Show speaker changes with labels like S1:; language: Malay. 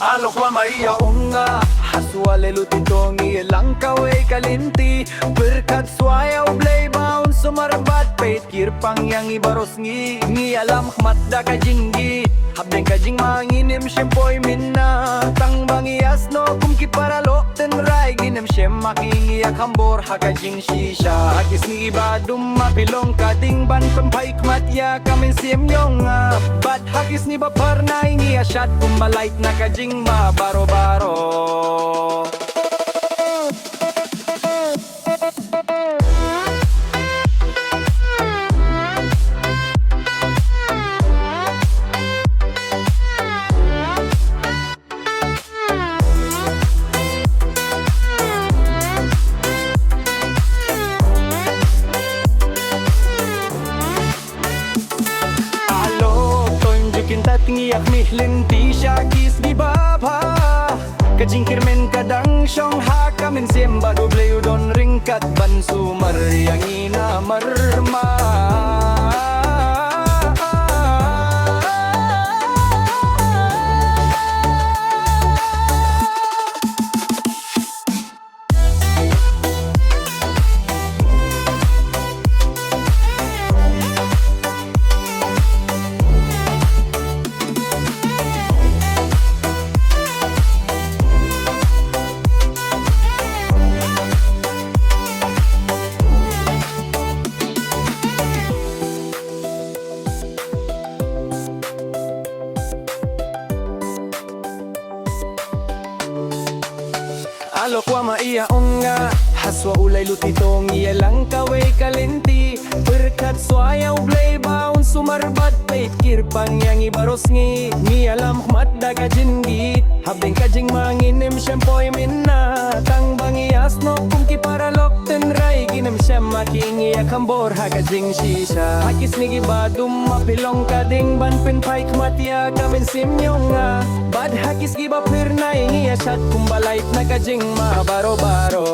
S1: Alok wa maiyaong nga Haswale lutitong ilang kaway kalinti Berkat suayaw blay baon sumarbat Pait kirpang yang ibaros ngi alam matda ka jinggi Habdeng ka jing manginim siyempoy minna Tang bangiyas no kumki paralo ten ray Ginem siyem makingiyak hambor haka jing shisha Agis ni ibadum mapilong kading ban pampaik matya kamin siem yong Bad hagis ni bapar na ingi asyat kumalait na kajing mabaro-baro Kintat ngiyak mihlinti siya kis gibaba Kajingkir men kadang siyong haka min siemba doble udon ringkat ban sumar yang ina marma Alok wa maiyaong nga Haswa ulay lutitong iyalang kaway kalinti Berkat suayaw blay baon sumarbat Pait kirpang yang ibaros ngi alam matda ka jinggi Habdeng ka jing manginim siyempoy minna Tang bangiyas no kumki paralok ten ray Ginem siyem makingiyak hambor haka jing shisha Hakis ni gibadum mapilong kading ban pinpaik matya kamin simyong Bad hakis gibapir na ingi asyat kumbalait na kajing mabaro-baro